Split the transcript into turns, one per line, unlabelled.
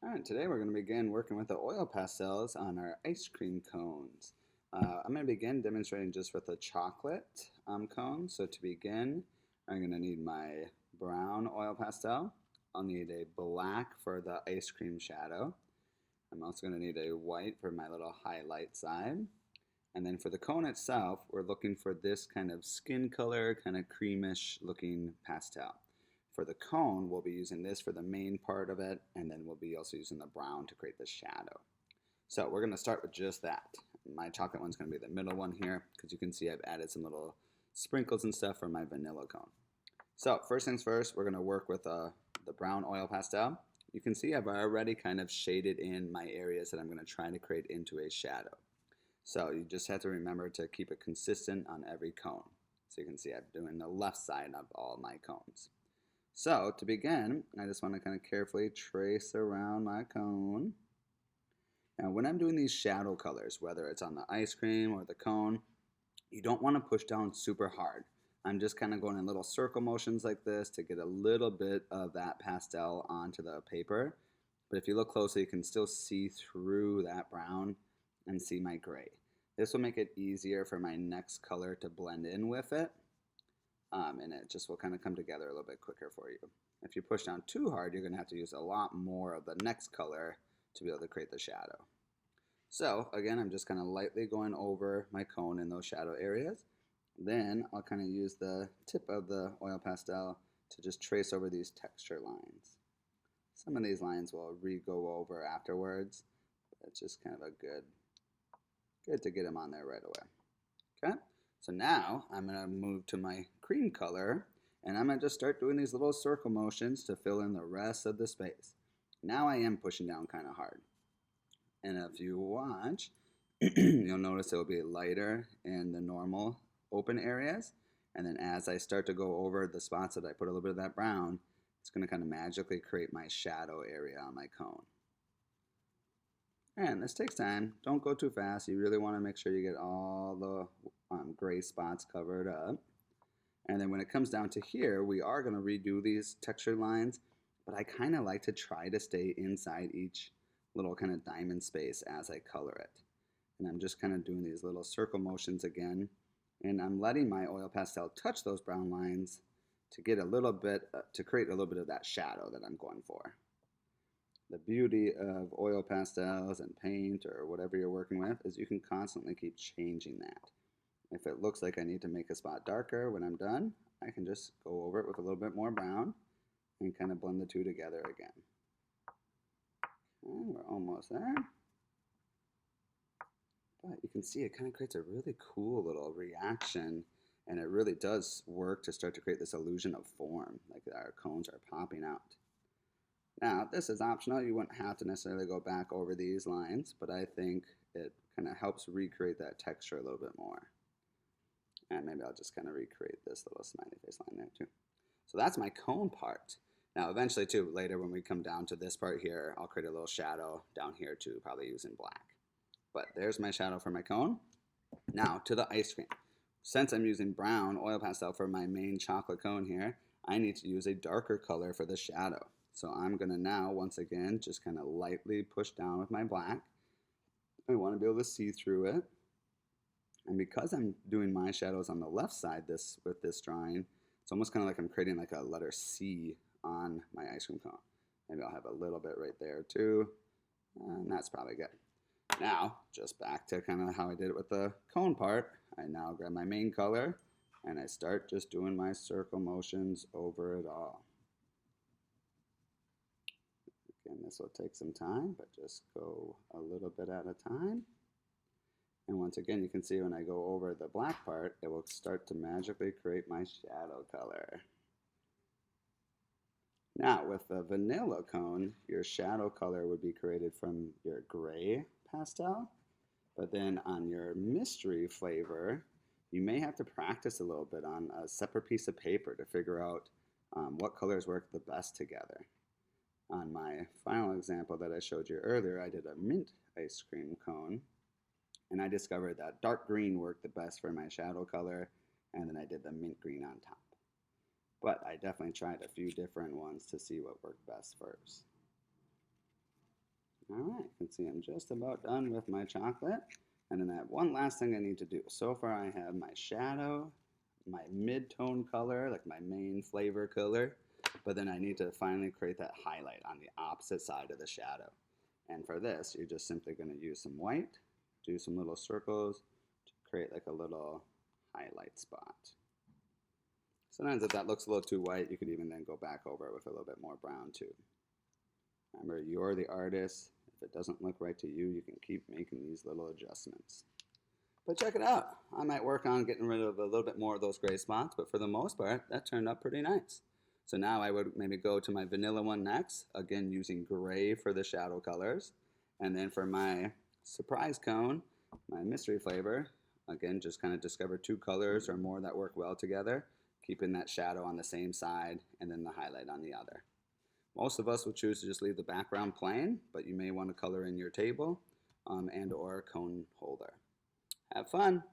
Alright, today we're going to begin working with the oil pastels on our ice cream cones. I'm going to begin demonstrating just with a chocolate cone. So to begin, I'm going to need my brown oil pastel. I'll need a black for the ice cream shadow. I'm also going to need a white for my little highlight side. And then for the cone itself, we're looking for this kind of skin color, kind of creamish looking pastel. For the cone, we'll be using this for the main part of it, and then we'll be also using the brown to create the shadow. So we're going to start with just that. My chocolate one's going to be the middle one here, because you can see I've added some little sprinkles and stuff for my vanilla cone. So first things first, we're going to work with the brown oil pastel. You can see I've already kind of shaded in my areas that I'm going to try to create into a shadow. So you just have to remember to keep it consistent on every cone. So you can see I'm doing the left side of all my cones. So to begin, I just want to kind of carefully trace around my cone. Now when I'm doing these shadow colors, whether it's on the ice cream or the cone, you don't want to push down super hard. I'm just kind of going in little circle motions like this to get a little bit of that pastel onto the paper. But if you look closely, you can still see through that brown and see my gray. This will make it easier for my next color to blend in with it. And it just will kind of come together a little bit quicker for you. If you push down too hard, you're going to have to use a lot more of the next color to be able to create the shadow. So again, I'm just kind of lightly going over my cone in those shadow areas. Then I'll kind of use the tip of the oil pastel to just trace over these texture lines. Some of these lines will re-go over afterwards. It's just kind of a good to get them on there right away. Okay. So now I'm going to move to my cream color, and I'm going to just start doing these little circle motions to fill in the rest of the space. Now I am pushing down kind of hard. And if you watch, you'll notice it will be lighter in the normal open areas. And then as I start to go over the spots that I put a little bit of that brown, it's going to kind of magically create my shadow area on my cone. And this takes time. Don't go too fast. You really want to make sure you get all the gray spots covered up. And then when it comes down to here, we are going to redo these texture lines, but I kind of like to try to stay inside each little kind of diamond space as I color it. And I'm just kind of doing these little circle motions again, and I'm letting my oil pastel touch those brown lines to get a little bit, to create a little bit of that shadow that I'm going for. The beauty of oil pastels and paint or whatever you're working with is you can constantly keep changing that. If it looks like I need to make a spot darker when I'm done, I can just go over it with a little bit more brown and kind of blend the two together again. Okay, we're almost there. But you can see it kind of creates a really cool little reaction, and it really does work to start to create this illusion of form, like our cones are popping out. Now, this is optional. You wouldn't have to necessarily go back over these lines, but I think it kind of helps recreate that texture a little bit more. And maybe I'll just kind of recreate this little smiley face line there too. So that's my cone part. Now, eventually too, later when we come down to this part here, I'll create a little shadow down here too, probably using black. But there's my shadow for my cone. Now to the ice cream. Since I'm using brown oil pastel for my main chocolate cone here, I need to use a darker color for the shadow. So I'm going to now, once again, just kind of lightly push down with my black. I want to be able to see through it. And because I'm doing my shadows on the left side with this drawing, it's almost kind of like I'm creating like a letter C on my ice cream cone. Maybe I'll have a little bit right there too. And that's probably good. Now, just back to kind of how I did it with the cone part, I now grab my main color and I start just doing my circle motions over it all. Again, this will take some time, but just go a little bit at a time. And once again, you can see when I go over the black part, it will start to magically create my shadow color. Now, with the vanilla cone, your shadow color would be created from your gray pastel. But then on your mystery flavor, you may have to practice a little bit on a separate piece of paper to figure out what colors work the best together. On my final example that I showed you earlier, I did a mint ice cream cone. And I discovered that dark green worked the best for my shadow color, and then I did the mint green on top. But I definitely tried a few different ones to see what worked best first. All right, you can see I'm just about done with my chocolate. And then I have one last thing I need to do. So far I have my shadow, my mid-tone color, like my main flavor color, but then I need to finally create that highlight on the opposite side of the shadow. And for this, you're just simply going to use some white, do some little circles to create like a little highlight spot. Sometimes if that looks a little too white, you could even then go back over it with a little bit more brown too. Remember, you're the artist. If it doesn't look right to you, you can keep making these little adjustments. But check it out. I might work on getting rid of a little bit more of those gray spots, but for the most part, that turned out pretty nice. So now I would maybe go to my vanilla one next, again using gray for the shadow colors. And then for my surprise cone, my mystery flavor, again, just kind of discover two colors or more that work well together, keeping that shadow on the same side and then the highlight on the other. Most of us will choose to just leave the background plain, but you may want to color in your table and or cone holder. Have fun!